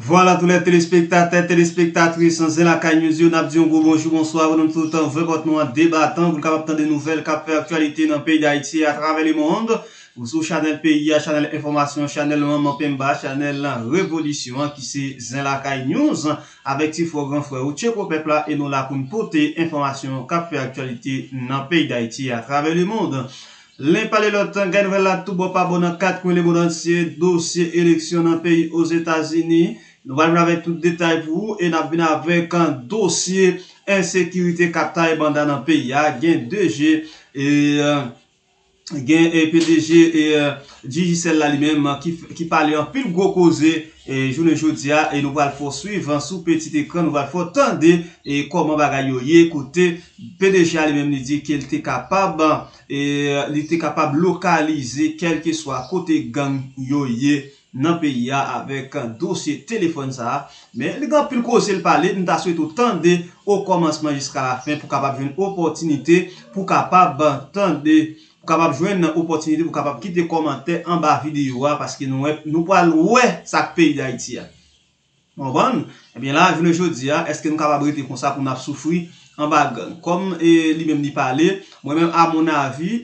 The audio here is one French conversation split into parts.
Voilà tous les téléspectateurs, téléspectatrices, c'est la Caille News, on a dit un gros bonjour, bonsoir, nous tout le temps, votre nous en débattant, vous capable de nouvelles, qui fait actualité dans le pays d'Haïti à travers le monde, ou sur Channel Pays, Channel Information, Channel Maman Pemba, Channel Révolution, qui c'est la Caille News, avec Tifo grand frère ou Tchèque au peuple là, et nous là pour nous porter information, qui fait actualité dans le pays d'Haïti à travers le monde. L'imparler l'autre, gagne là, tout bon pas bon dans 4 coins le monde entier, dossier élection dans le pays aux États-Unis. Nous allons avec tout détail pour vous et nous venons avec un dossier insécurité captaille banda dans le pays. Il y a 2G et PDG et Digicel là lui-même qui parlait en pile gros causé et journée jodia et nous allons poursuivre sous petit écran, nous allons tendre et comment bagaille yo écouter PDG lui-même dit qu'il était capable et il était capable localiser quel que soit côté gang yo dans le pays avec un dossier téléphone ça mais les gars plus cause le parler nous t'a souhaité tendre au commencement jusqu'à la fin pour capable une opportunité pour capable tendre capable joindre une opportunité pour capable quitter commentaire en bas vidéo parce que nous parlons ouais ça pays d'Haïti. Bon et bien là je ne dis est-ce que nous capable rester comme ça pour nous souffrir en bas comme lui-même dit parler moi-même à mon avis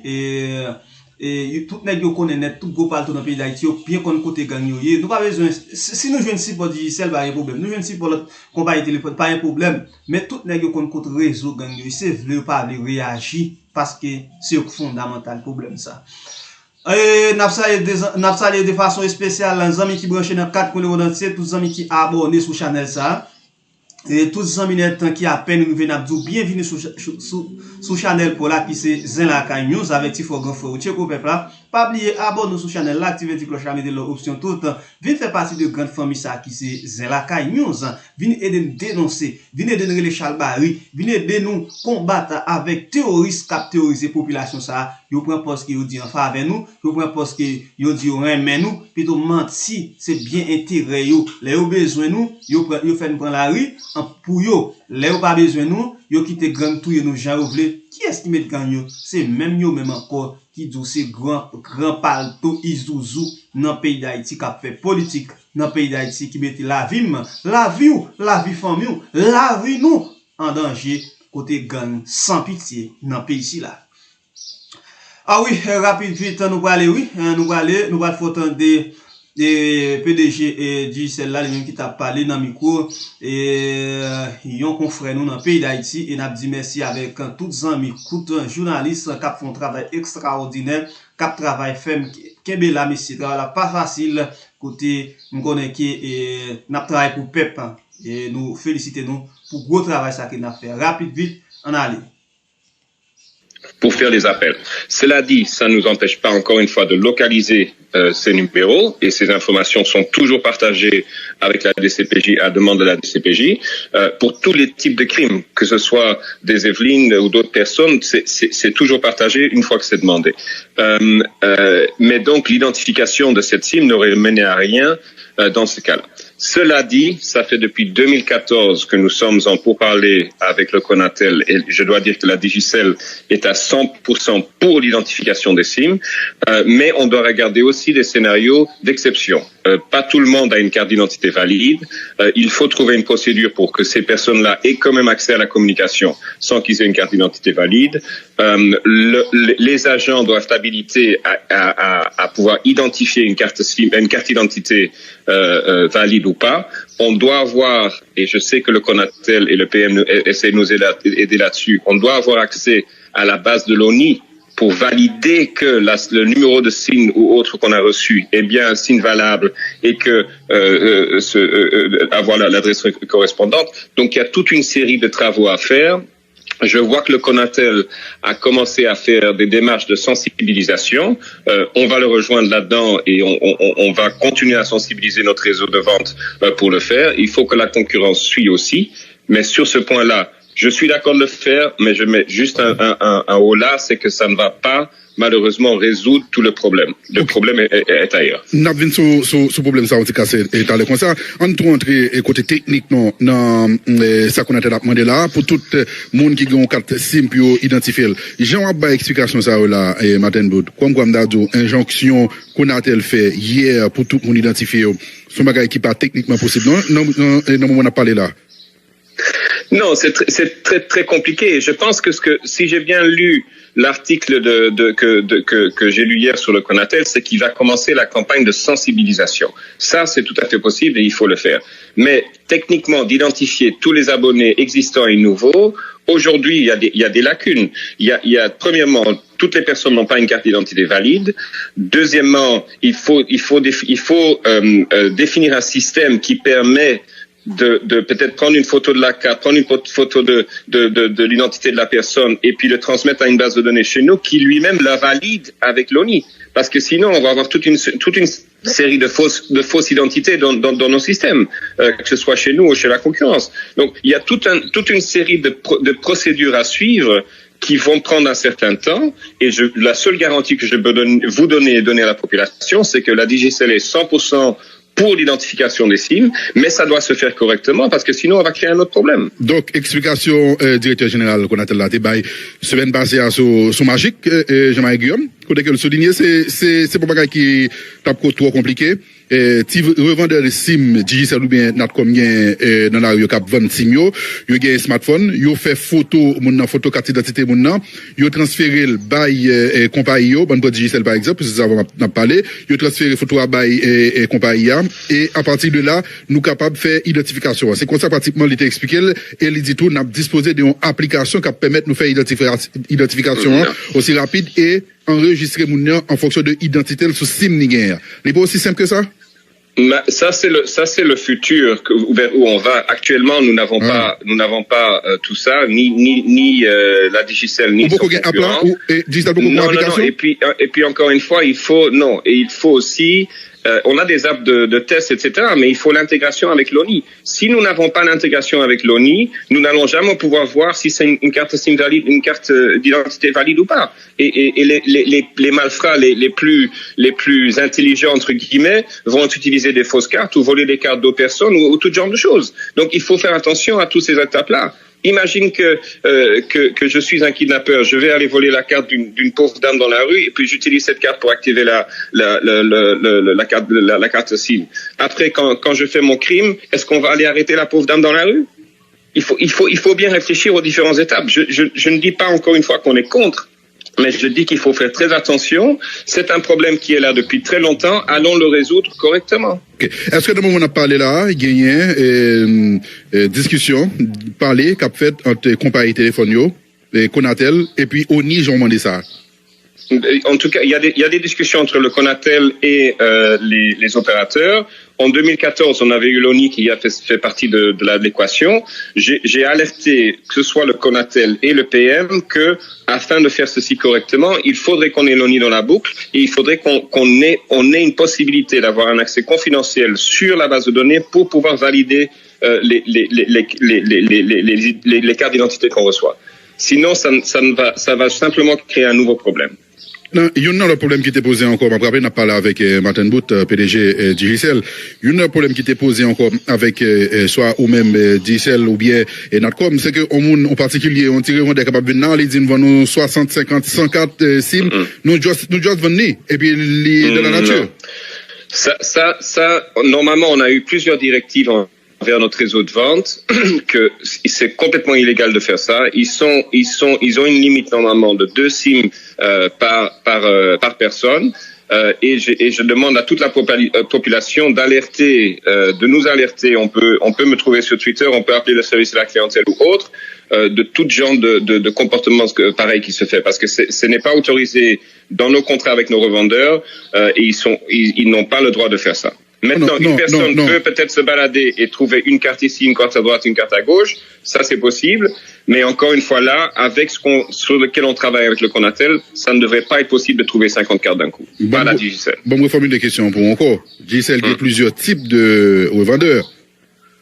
et tout nèg yo connaît net tout go partout dans pays d'Haïti bien qu'on côté gang yo nous pas besoin si nous joindre support digital pas un problème nous joindre support compagnie téléphone pas un problème mais tout nèg yo connaît côté réseau gang yo c'est veut pas réagir parce que c'est fondamental problème ça et n'a salé de façon spéciale les amis qui branchent dans 4 coins le monde entier tous les amis qui abonnés sur channel ça et tous les amis qui à peine nous venons dire bienvenue sur channel pour là qui c'est Zen la Caille News avec Tifo grand frère Tchèque au peuple là pas oublier abonner sur channel là activer la cloche là mettre l'option toute venez faire partie de grande famille ça qui c'est Zen la Caille News venez aider nous dénoncer venez aider nous les Chalbari venez aider nous combattre avec terroristes qui terroriser population ça yo prend poste qui dit en faveur nous yo prend poste qui yo dit mais nous plutôt menti c'est bien intérêt yo les yo besoin nous yo fait nous prendre la rue pour yo les yo pas besoin nous yo quitter gang tout nous Jean Ouvlé qui est-ce qui met gang yo c'est même yo même encore qui dit c'est grand palto Isuzu dans pays d'Haïti qui a fait politique dans pays d'Haïti qui met la vie famille la vie nous en danger côté gang sans pitié dans pays ici là. Ah oui, rapide vite nous aller oui, nous va faut tendre et PDG et dit celle-là lui-même qui t'a parlé dans micro et yon confrère nous dans le pays d'Haïti et n'a dit merci avec tous les amis journalistes qui font un travail extraordinaire qui travail ferme qui la monsieur travail pas facile côté nous connaît qui n'a travail pour peuple et nous féliciter nous pour gros travail ça qu'il a fait rapide vite en aller pour faire les appels. Cela dit, ça ne nous empêche pas encore une fois de localiser ces numéros et ces informations sont toujours partagées avec la DCPJ à demande de la DCPJ pour tous les types de crimes, que ce soit des Evelyne ou d'autres personnes, c'est toujours partagé une fois que c'est demandé. Mais donc l'identification de cette cible n'aurait mené à rien dans ce cas-là. Cela dit, ça fait depuis 2014 que nous sommes en pourparlers avec le Conatel et je dois dire que la Digicel est à 100% pour l'identification des SIM, mais on doit regarder aussi des scénarios d'exception. Pas tout le monde a une carte d'identité valide. Il faut trouver une procédure pour que ces personnes-là aient quand même accès à la communication sans qu'ils aient une carte d'identité valide. Les agents doivent habiliter à pouvoir identifier une carte d'identité valide ou pas. On doit avoir, et je sais que le Conatel et le PM essaient de nous aider là-dessus, on doit avoir accès à la base de l'ONI pour valider que le numéro de SIN ou autre qu'on a reçu est bien un SIN valable et que avoir l'adresse correspondante. Donc il y a toute une série de travaux à faire. Je vois que le Conatel a commencé à faire des démarches de sensibilisation. On va le rejoindre là-dedans et on va continuer à sensibiliser notre réseau de vente pour le faire. Il faut que la concurrence suive aussi. Mais sur ce point-là, Je suis d'accord de le faire, mais je mets juste un haut là, c'est que ça ne va pas malheureusement résoudre tout le problème. Le problème est ailleurs. Nous avons ce problème ça en tout cas c'est comme ça. On trouve entrer côté technique non dans ça qu'on a demandé là pour tout le monde qui ont carte SIM pour identifier. Jean a explication ça là Martin Boud. Comme d'a dit injonction qu'on a fait hier pour tout le monde identifier. Ce bagage qui pas techniquement possible. Non on a parlé là. Non, c'est très compliqué. Je pense que si j'ai bien lu l'article que j'ai lu hier sur le Conatel, c'est qu'il va commencer la campagne de sensibilisation. Ça, c'est tout à fait possible et il faut le faire. Mais techniquement, d'identifier tous les abonnés existants et nouveaux, aujourd'hui, il y a des lacunes. Il y a premièrement, toutes les personnes n'ont pas une carte d'identité valide. Deuxièmement, il faut définir un système qui permet de peut-être prendre une photo de la carte, prendre une photo de l'identité de la personne et puis le transmettre à une base de données chez nous qui lui-même la valide avec l'ONI. Parce que sinon, on va avoir toute une série de fausses identités dans nos systèmes, que ce soit chez nous ou chez la concurrence. Donc, il y a toute une série de procédures à suivre qui vont prendre un certain temps. Et la seule garantie que je peux vous donner et donner à la population, c'est que la Digicel est 100% pour l'identification des SIM, mais ça doit se faire correctement parce que sinon on va créer un autre problème. Donc, explication directeur général qu'on a là, semaine passée à son magique, Jean-Marie Guillaume, côté que le souligner, c'est pas bagage qui tape trop compliqué. Si revendeur de SIM, Digicel ou bien Natcom dans la rue, cap 20 SIM yo gen smartphone, yo fait photo carte d'identité yo transféré le bail compagnie yo, bon Digicel par exemple, parce que ça va parler, yo transféré photo à bail compagnie et à partir de là, nous capable faire identification. C'est comme ça pratiquement il était expliqué et il dit tout n'a disposé d'une application qui permet de nous faire identification aussi rapide et enregistrer mon en fonction de l'identité sur SIM Niger. C'est pas aussi simple que ça? Ça c'est le futur vers où on va. Actuellement, nous n'avons pas tout ça, ni la Digicel ni son concurrent. Non. Et puis encore une fois, il faut aussi on a des apps de tests, etc., mais il faut l'intégration avec l'ONI. Si nous n'avons pas l'intégration avec l'ONI, nous n'allons jamais pouvoir voir si c'est une carte SIM valide, une carte d'identité valide ou pas. Et les malfrats les plus intelligents, entre guillemets, vont utiliser des fausses cartes ou voler des cartes d'autres personnes ou tout genre de choses. Donc, il faut faire attention à toutes ces étapes-là. Imagine que je suis un kidnappeur, je vais aller voler la carte d'une pauvre dame dans la rue et puis j'utilise cette carte pour activer la carte SIM. Après, quand je fais mon crime, est-ce qu'on va aller arrêter la pauvre dame dans la rue? Il faut bien réfléchir aux différentes étapes. Je ne dis pas encore une fois qu'on est contre, mais je dis qu'il faut faire très attention. C'est un problème qui est là depuis très longtemps. Allons le résoudre correctement. Okay. Est-ce que de moment on a parlé là, il y a une discussion, parler qu'a fait entre compagnie téléphone et Conatel et puis ONI, j'ai demandé ça. En tout cas, il y a des discussions entre le Conatel et les opérateurs. En 2014, on avait eu l'ONI qui a fait partie de l'équation. J'ai alerté que ce soit le Conatel et le PM que, afin de faire ceci correctement, il faudrait qu'on ait l'ONI dans la boucle et il faudrait qu'on ait une possibilité d'avoir un accès confidentiel sur la base de données pour pouvoir valider les cartes d'identité qu'on reçoit. Sinon, ça va simplement créer un nouveau problème. Non, il y a un problème qui était posé encore. Après, on a parlé avec Martin Bout, PDG Digicel. Il y a un problème qui était posé encore avec soit ou même Digicel ou bien Natcom. C'est que au monde en particulier, on tire on est capable de venir, ils disent nous 60, 50, 104 SIM, nous just venir et puis de la nature. Ça, normalement, on a eu plusieurs directives vers notre réseau de vente que c'est complètement illégal de faire ça. Ils ont une limite normalement de 2 SIM par personne. Et je demande à toute la population d'alerter, de nous alerter. On peut me trouver sur Twitter, on peut appeler le service de la clientèle ou autre, de tout genre de comportements pareil qui se fait, parce que ce n'est pas autorisé dans nos contrats avec nos revendeurs et ils n'ont pas le droit de faire ça. Maintenant, une personne peut peut-être se balader et trouver une carte ici, une carte à droite, une carte à gauche. Ça, c'est possible. Mais encore une fois là, avec sur lequel on travaille avec le Conatel, ça ne devrait pas être possible de trouver 50 cartes d'un coup. Pas la Digicel. Bon, je formule des questions pour encore. Digicel, il y a plusieurs types de revendeurs.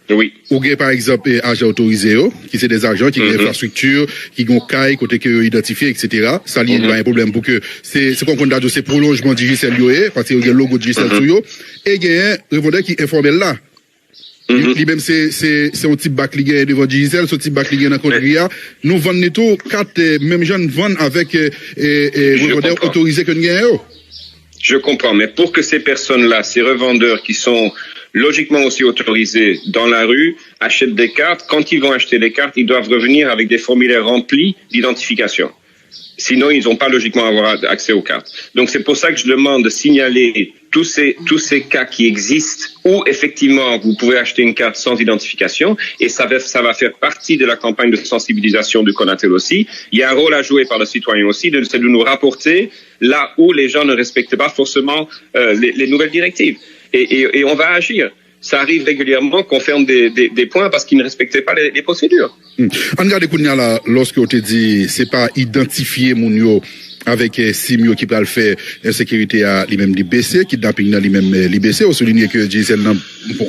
Oui. Ou bien, par exemple, agents autorisés, qui c'est des agents qui ont infrastructure, qui ont caille, côté que identifié, etc. Ça, il y a un problème pour que c'est qu'on compte c'est prolongement du GICEL, parce qu'il y a le logo du GICEL sur yo. Et il y a un répondeur qui est informel là. Lui-même, c'est un type bac ligue devant GICEL, ce type bac ligue dans le nous vendons tout, 4, même gens vendent avec, répondeur autorisé que nous gagnons. Je comprends, mais pour que ces personnes-là, ces revendeurs qui sont logiquement aussi autorisés dans la rue, achètent des cartes, quand ils vont acheter les cartes, ils doivent revenir avec des formulaires remplis d'identification. Sinon, ils n'ont pas logiquement avoir accès aux cartes. Donc, c'est pour ça que je demande de signaler tous ces cas qui existent où, effectivement, vous pouvez acheter une carte sans identification et ça va faire partie de la campagne de sensibilisation du Conatel aussi. Il y a un rôle à jouer par le citoyen aussi, c'est de nous rapporter là où les gens ne respectent pas forcément les nouvelles directives. Et on va agir. Ça arrive régulièrement qu'on ferme des points parce qu'ils ne respectaient pas les procédures. On regarde Kounia là, lorsque on te dit c'est pas identifier mon yo avec Simio qui peut le faire insécurité à lui-même l'IBC, kidnapping dans lui-même l'IBC, on souligne que GICEL dans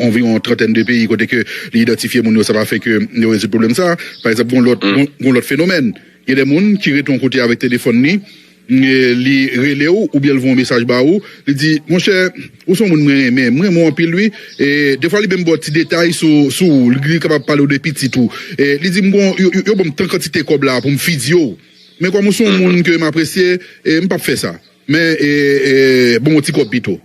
environ 30 de pays côté que l'identifier mon yo ça va faire que nous résoudre problème ça. Par exemple, l'autre phénomène, il y a des gens qui retournent côté avec téléphone ni li relé ou bien le vont un message ba ou il dit mon cher où sont mais moi en pile lui et des fois il même bon petit détail sur il capable parler de petit tout et il dit bon yo bon tant quantité comme là pour me fidio mais comme son monde que m'apprécier et me pas faire ça mais bon petit copito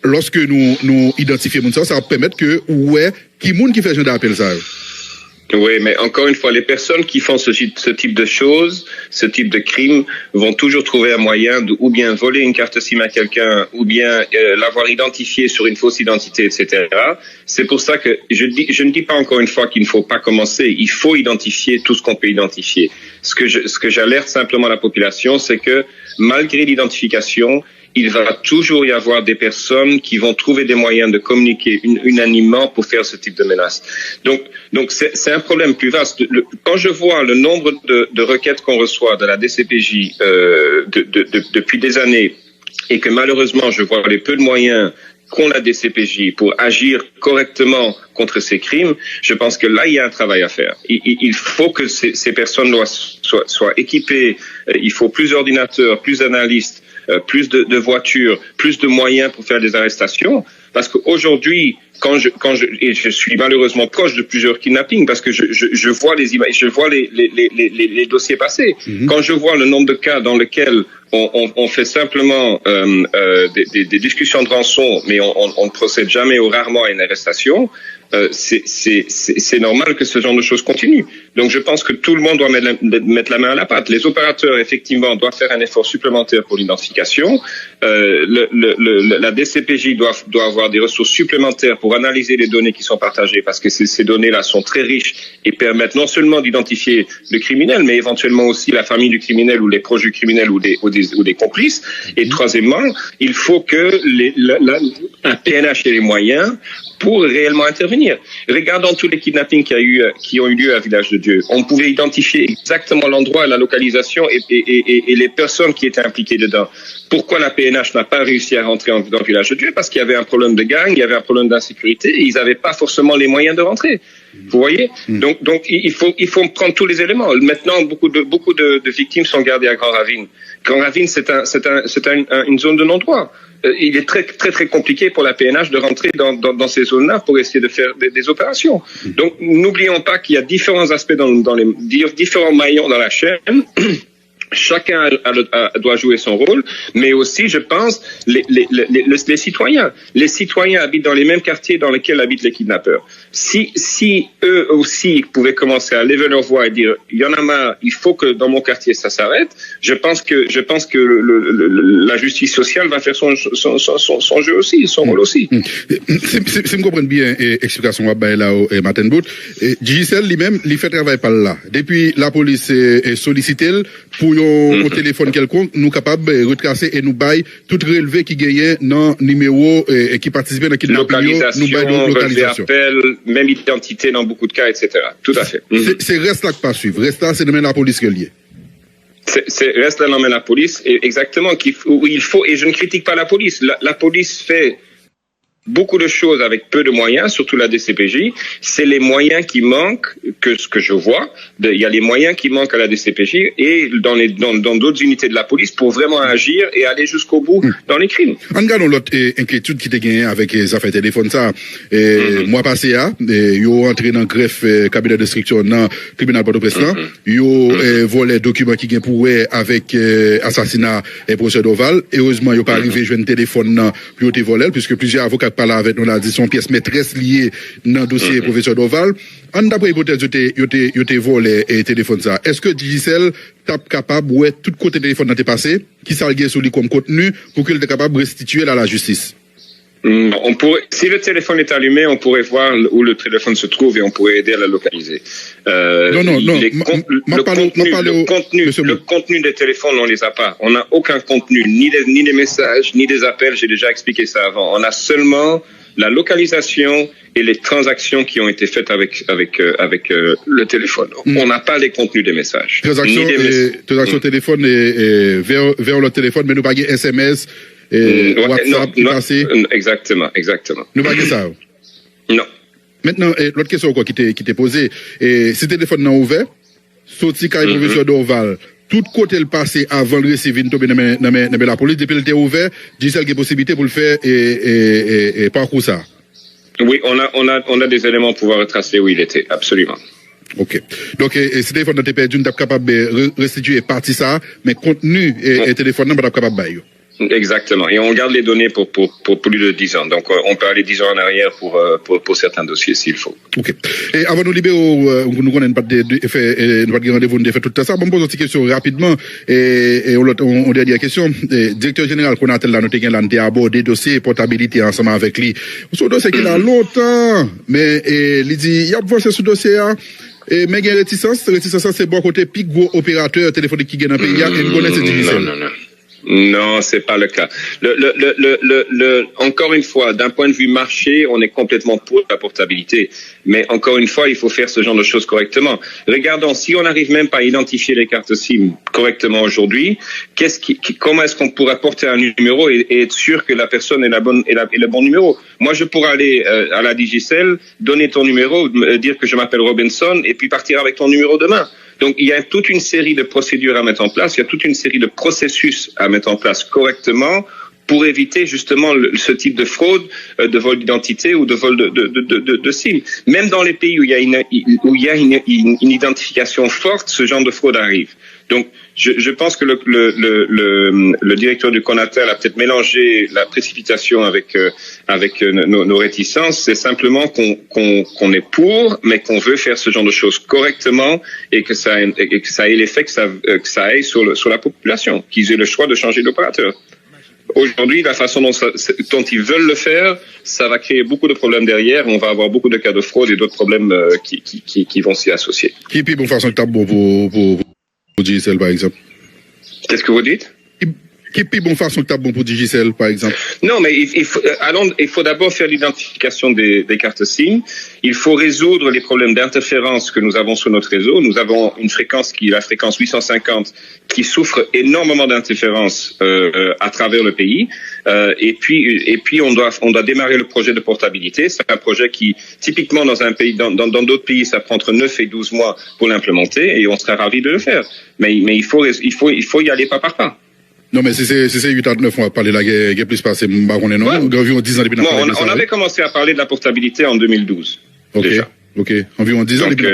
lorsque nous identifions ça va permettre que ouais qui monde qui fait genre d'appel ça. Oui, mais encore une fois, les personnes qui font ce type de choses, ce type de crimes, vont toujours trouver un moyen de ou bien voler une carte SIM à quelqu'un, ou bien l'avoir identifié sur une fausse identité, etc. C'est pour ça que je ne dis pas encore une fois qu'il ne faut pas commencer. Il faut identifier tout ce qu'on peut identifier. Ce que j'alerte simplement la population, c'est que malgré l'identification, il va toujours y avoir des personnes qui vont trouver des moyens de communiquer unanimement pour faire ce type de menace. Donc c'est un problème plus vaste. Quand je vois le nombre de requêtes qu'on reçoit de la DCPJ depuis des années et que malheureusement je vois les peu de moyens qu'ont la DCPJ pour agir correctement contre ces crimes, je pense que là, il y a un travail à faire. Il faut que ces personnes soient équipées, il faut plus d'ordinateurs, plus d'analystes, plus de voitures, plus de moyens pour faire des arrestations, parce qu'aujourd'hui, quand je suis malheureusement proche de plusieurs kidnappings, parce que je vois les images, je vois les dossiers passer. Quand je vois le nombre de cas dans lesquels on fait simplement des discussions de rançon, mais on ne procède jamais ou rarement à une arrestation, c'est normal que ce genre de choses continue. Donc je pense que tout le monde doit mettre la main à la pâte. Les opérateurs, effectivement, doivent faire un effort supplémentaire pour l'identification. La DCPJ doit avoir des ressources supplémentaires pour analyser les données qui sont partagées, parce que ces données-là sont très riches et permettent non seulement d'identifier le criminel, mais éventuellement aussi la famille du criminel ou les proches du criminel ou des complices. Et troisièmement, il faut que un PNH ait les moyens pour réellement intervenir. Regardons tous les kidnappings qui ont eu lieu à Village de Dieu. On pouvait identifier exactement l'endroit, la localisation et les personnes qui étaient impliquées dedans. Pourquoi la PNH n'a pas réussi à rentrer dans Village de Dieu? Parce qu'il y avait un problème de gang, il y avait un problème d'insécurité et ils n'avaient pas forcément les moyens de rentrer. Vous voyez? Donc il faut prendre tous les éléments. Maintenant, beaucoup de victimes sont gardées à Grand Ravine. Grand Ravine, c'est une zone de non-droit. Il est très, très, très compliqué pour la PNH de rentrer dans ces zones-là pour essayer de faire des opérations. Donc, n'oublions pas qu'il y a différents aspects dans les différents maillons dans la chaîne. Chacun doit jouer son rôle, mais aussi, je pense, les citoyens. Les citoyens habitent dans les mêmes quartiers dans lesquels habitent les kidnappeurs. Si eux aussi pouvaient commencer à lever leur voix et dire il y en a marre, il faut que dans mon quartier ça s'arrête, je pense que la justice sociale va faire son jeu aussi, son rôle aussi. Si me comprendre bien, explication là au Martin Bout, GICEL lui-même, il fait travail par là. Depuis la police est sollicitée pour au téléphone quelconque, nous capables de retracer et nous bailler tout relevé qui gagne dans numéro et qui participe dans le kidnapping, nous bailler localisation. Appel, même identité dans beaucoup de cas, etc. Tout à fait. C'est reste là que pas suivre. Reste là, c'est de la police qui est lié. Reste là, la police, et exactement, il faut, et je ne critique pas la police. La police fait beaucoup de choses avec peu de moyens, surtout la DCPJ. C'est les moyens qui manquent, que ce que je vois. Il y a les moyens qui manquent à la DCPJ et dans d'autres unités de la police pour vraiment agir et aller jusqu'au bout dans les crimes. En regardant l'autre inquiétude qui était gagnée avec les affaires téléphone, ça, mois passé, ils ont entré dans le greffe cabinet d'instruction dans le tribunal Port-au-Prince, ils ont volé documents qui gagnent pour avec assassinat et procès d'Oval. Heureusement, ils n'ont pas arrivé à jouer un téléphone pour te voler, puisque plusieurs avocats parlent avec nous, là, dit son pièce maîtresse liée dans le dossier professeur d'Oval. En d'après hypothèse, ils ont volé et téléphone ça. Est-ce que Digicel est capable, ouais, tout côté téléphone dans tes passé, qui s'algue sur lui comme contenu, pour qu'il soit capable de restituer à la justice? Si le téléphone est allumé, on pourrait voir où le téléphone se trouve et on pourrait aider à la localiser. Le contenu des téléphones, on les a pas. On n'a aucun contenu, ni des messages, ni des appels. J'ai déjà expliqué ça avant. On a seulement la localisation et les transactions qui ont été faites avec le téléphone. On n'a pas les contenus des messages. Transactions téléphone et vers le téléphone, mais nous pas SMS. Exactement. Nous pas ça. Non. Maintenant, l'autre question quoi qui t'est posée, si téléphone non ouvert, sorti quand professeur d'Orval, tout côté le passé avant le recevoir tomber dans la police depuis le était ouvert, dit celle qui est possibilité pour le faire et parcours ça. Oui, on a des éléments pour pouvoir retracer où il était, absolument. OK. Donc si téléphone t'es perdu, tu es capable de restituer partie ça, mais contenu et téléphone non pas capable de. Exactement. Et on garde les données pour plus de 10 ans. Donc, on peut aller 10 ans en arrière pour certains dossiers s'il faut. OK. Et avant de nous libérer, nous connaissons pas de rendez-vous, de faire tout ça. Bon, pose une question rapidement. Et on dernière question. Directeur général qu'on a là, nous avons abordé dossier portabilité ensemble avec lui. Ce dossier qu'il a longtemps. Mais, il dit, il y a avancé ce dossier, mais il y a réticence, c'est bon côté pic gros opérateur téléphonique qui gagne dans le pays, et nous connaissons c'est difficile. Non, c'est pas le cas. Encore une fois, d'un point de vue marché, on est complètement pour la portabilité. Mais encore une fois, il faut faire ce genre de choses correctement. Regardons, si on n'arrive même pas à identifier les cartes SIM correctement aujourd'hui, comment est-ce qu'on pourra porter un numéro et être sûr que la personne est le bon numéro? Moi, je pourrais aller à la Digicel, donner ton numéro, dire que je m'appelle Robinson et puis partir avec ton numéro demain. Donc, il y a toute une série de procédures à mettre en place, il y a toute une série de processus à mettre en place correctement pour éviter justement ce type de fraude, de vol d'identité ou de vol de SIM. Même dans les pays où il y a une identification forte, ce genre de fraude arrive. Donc, je pense que le directeur du Conatel a peut-être mélangé la précipitation avec nos réticences. C'est simplement qu'on est pour, mais qu'on veut faire ce genre de choses correctement et que ça ait l'effet que ça aille sur la population, qu'ils aient le choix de changer d'opérateur. Aujourd'hui, la façon dont ils veulent le faire, ça va créer beaucoup de problèmes derrière. On va avoir beaucoup de cas de fraude et d'autres problèmes qui vont s'y associer. Qui est bon façon de tabou pour Digicel, par exemple? Qu'est-ce que vous dites? Qui est bon façon de tabou pour Digicel, par exemple? Non, mais il faut d'abord faire l'identification des cartes SIM. Il faut résoudre les problèmes d'interférence que nous avons sur notre réseau. Nous avons une fréquence qui est la fréquence 850 qui souffre énormément d'interférences à travers le pays. Et puis on doit démarrer le projet de portabilité. C'est un projet qui, typiquement dans un pays, dans d'autres pays, ça prend entre 9 et 12 mois pour l'implémenter et on serait ravis de le faire. Mais il faut y aller pas par pas. Non, mais si c'est 8 à 9 mois, parler de la guerre plus passé, on est non, environ 10 ans depuis on avait commencé à parler de la portabilité en 2012. OK. Déjà. OK. Environ 10 ans depuis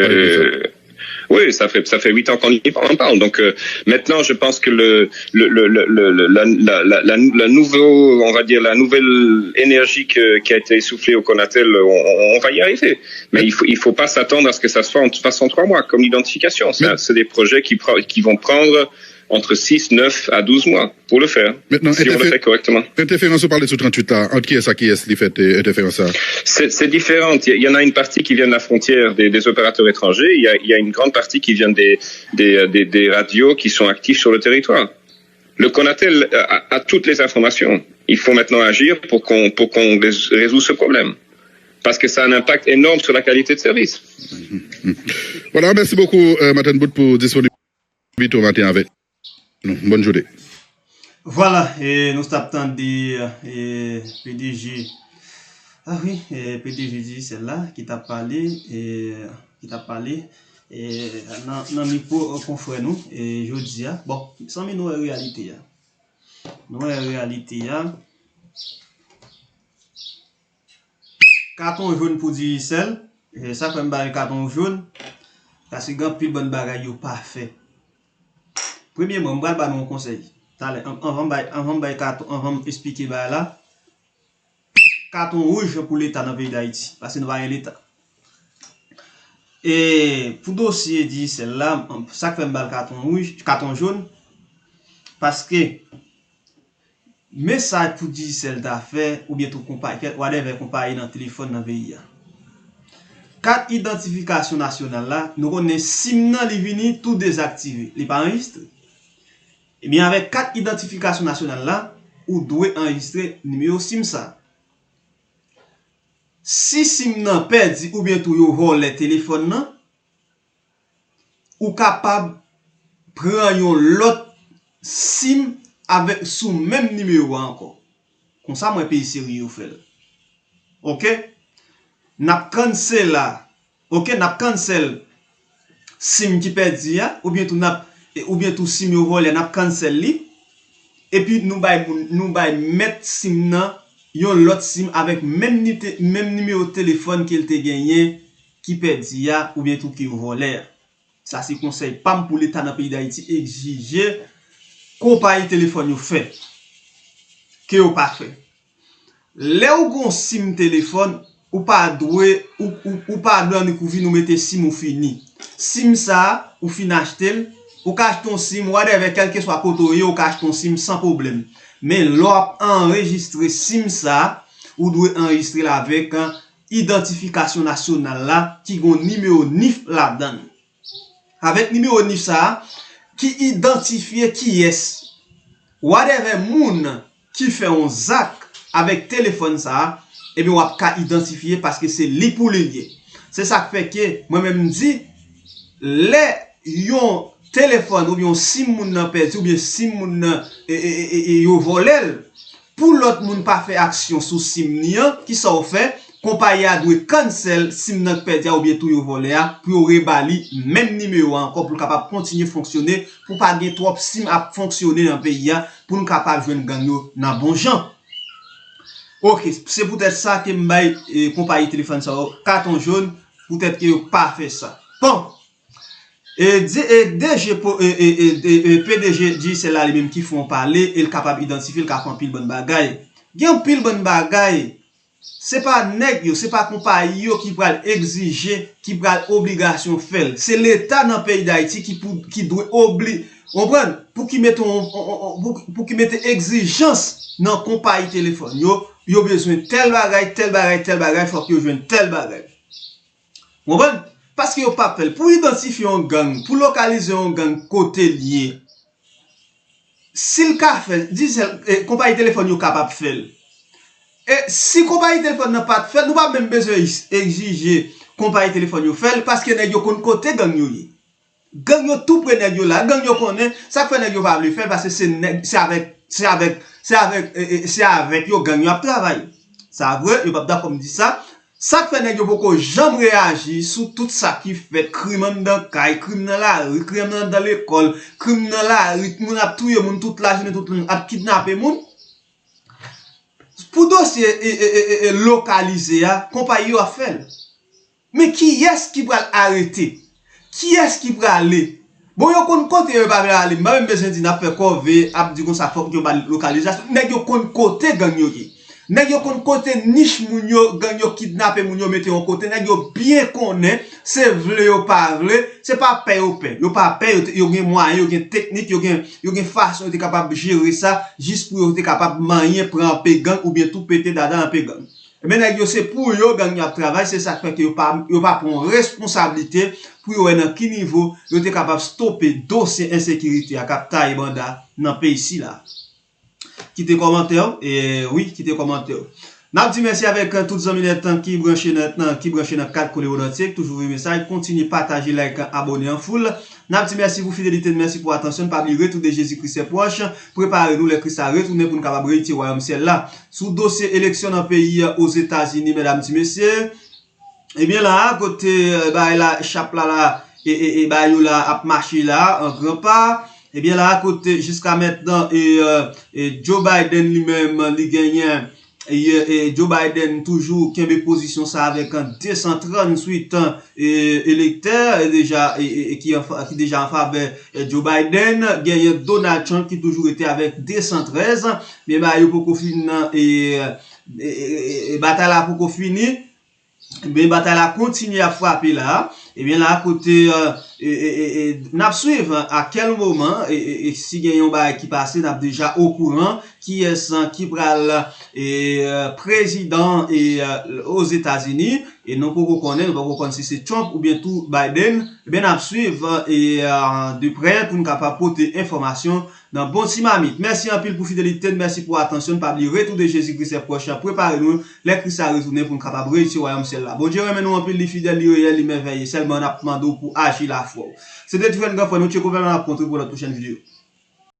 oui, ça fait 8 ans qu'on y parle. Donc maintenant, je pense que la nouvelle énergie qui a été essoufflée au Conatel, on va y arriver. Mais il faut pas s'attendre à ce que ça se fasse en 3 mois comme l'identification. C'est des projets qui vont prendre entre 6, 9 à 12 mois pour le faire. Maintenant, si on le fait correctement. Interférence, vous parlez sous 38 là. Entre qui est-ce qui fait interférence? C'est différent. Il y en a une partie qui vient de la frontière des opérateurs étrangers. Il y a une grande partie qui vient des radios qui sont actifs sur le territoire. Le Conatel a toutes les informations. Il faut maintenant agir pour qu'on résout ce problème. Parce que ça a un impact énorme sur la qualité de service. Voilà, merci beaucoup, Martin Bout, pour disponibilité au matin avec. Bonne journée. Voilà, et nous sommes des PDG Ah oui, PDG dit celle-là qui t'a parlé dans micro confrère nous et je dis bon, sans nous réalité nous réalité carton jaune pour dire celle et ça fait me carton jaune parce que grand plus bonne bagaille yo pas fait. Premièrement, on va pas nous conseil. On va carton, on va expliquer là. Carton rouge pour l'État dans le pays d'Haïti. Parce que nous avons l'État. Et pour dossier dit celle-là, ça fait un carton rouge, carton jaune. Parce que message pour dire celle d'affaires ou bien tout compagnie, whatever compagnie dans le téléphone dans le pays. Carte identification nationale là, nous connaissons SIM nan li vini tout désactivé. Il pas enregistré. Et bien avec carte identification nationale là, ou doit enregistrer numéro SIM ça. Si SIM nan perdi ou bien tout yo volé téléphone nan, ou capable prendre yon l'autre SIM avec sous même numéro encore. Comme ça moi pays sérieux fait. OK? N'a cancel là. OK, n'a cancel SIM qui perdi ya ou bien tout SIM yo volé n'a cancel li et puis nous bay mettre SIM nan yon l'autre SIM avec même numéro de téléphone qu'il te gagné qui perdi ya ou bien tout qui volé. Ça c'est conseil pas pour l'état dans le pays d'Haïti exiger compagnie téléphone yo fait que yo pas fait. Là ou gon SIM téléphone ou pas doué ou pas doué couvrir nous mettre SIM ou fini. SIM ça ou fin acheter ou cache ton SIM whatever quel que soit côté ou cache ton SIM sans problème. Mais l'op enregistrer SIM ça ou doit enregistrer avec un identification nationale là qui gon numéro NIF là-dedans. Avec numéro NIF ça qui identifie qui est whatever moun qui fait un zac avec téléphone ça et bien on va identifier parce que c'est li pour lié. C'est ça qui fait que moi même dit les yon téléphone ou bien SIM moun nan perdu ou bien SIM moun nan yo volé pour l'autre moun pas fait action sous SIM ni qui ça fait compagnie a doit cancel SIM nan perdu ou bien tout yo volé pour rebali même numéro encore pour capable continuer fonctionner pour pas gen trop SIM à fonctionner dans pays pour nous capable joindre gang yo nan bon gens. OK, c'est peut-être ça que m'bay compagnie téléphone ça carton jaune peut-être que pas fait ça. Bon. Et PDG dit c'est là les mêmes qui font parler et le capable identifier le capable pile bonne bagaille. Gen pile bonne bagaille. C'est pas nèg yo, c'est pas compagnie yo qui pral exiger, qui pral obligation faire. C'est l'état dans le pays d'Haïti qui doit obliger, comprendre pour qui mette pour qui mette exigence dans compagnie téléphone. Yo besoin tel bagaille, faut que yo joigne tel bagaille. Comprendre? Parce que yo pas fait pour identifier un gang, pour localiser un gang côté lié. Si le cas fait, dit compagnie téléphone yo capable faire. Et si compagnie téléphone n'a pas fait, nous pas même besoin exiger compagnie téléphone yo faire parce que nèg yo kon côté gang yo. Gang yo tout près nèg yo là, gang yo connaît, ça fait nèg yo pas le faire parce que c'est avec yo gang yo a travail. Ça vrai, yo pas d'accord me dit ça. Ça fait nèg yo poko jamais réagir sur tout ça qui fait crime dans caille, crime dans la rue, crime dans l'école, crime dans la rue, moun a tué moun toute la journée, tout moun a kidnappé moun. Pour dossier localisé compagnie a fait. Mais qui est-ce qui va arrêter? Qui est-ce qui va aller? Bon yo kon côté yo pas aller, même besoin di n'a fait cover, a dit comme ça faut que yo localisation, nèg yo kon côté gang yo ki. Nèg yo kon côté niche moun yo gang yo kidnapper moun yo mette en côté nèg yo bien connaît c'est vle yo pas vle c'est pas paye yo pas paye yo gen moyen yo gen technique yo gen façon de capable gérer ça juste pour yo capable manier prendre gang ou bien tout péter dada en gang. Mais nèg yo c'est pour yo gang yo travail c'est ça fait que yo pas prendre responsabilité pour yo dans qui niveau yo te capable stopper dossier insécurité à captaille banda dans pays ici là. Quittez commentaire et oui quittez commentaire N'a dit merci avec tous les amis qui branchent notre 4 coléodotique. Toujours un message. Continuez partager, like, abonner en full. N'a dit merci pour fidélité, merci pour attention. Pas oublier retour de Jésus-Christ est proche. Préparez-nous les Christ à retourner pour nous capable retirer royaume ciel là. Sous dossier élection dans le pays aux États-Unis, mesdames et messieurs. Eh bien là, à côté, la chape là, et yo là, a marché là, en grand pas. Eh bien là, à côté, jusqu'à maintenant, et Joe Biden lui-même, il gagne. Et Joe Biden toujours qui a position ça avec un 238 électeurs déjà qui déjà en faveur Joe Biden, gagne Donald Trump qui toujours était avec 213, mais il pour finir et bataille là pour finir. Ben bataille a continué à frapper là et bien là à côté n'a suivre à quel moment et si gagne un bail qui passe n'a déjà au courant qui est qui pral président et aux États-Unis et non pour reconnaître si c'est Trump ou bien tout Biden ben n'a suivre et de près pour nous capable porter information dans bon simamite. Merci en pile pour fidélité, merci pour attention, pas oublier retour de Jésus-Christ est proche. Préparez-nous les Christ à retourner pour nous capable réussir royaume ciel là. Bon Dieu remet nous en pile les fidèles, les réels, les merveilleux, seulement on a demandé pour agir la foi. C'était tout un grand frère, nous te gouvernement à pour la prochaine vidéo.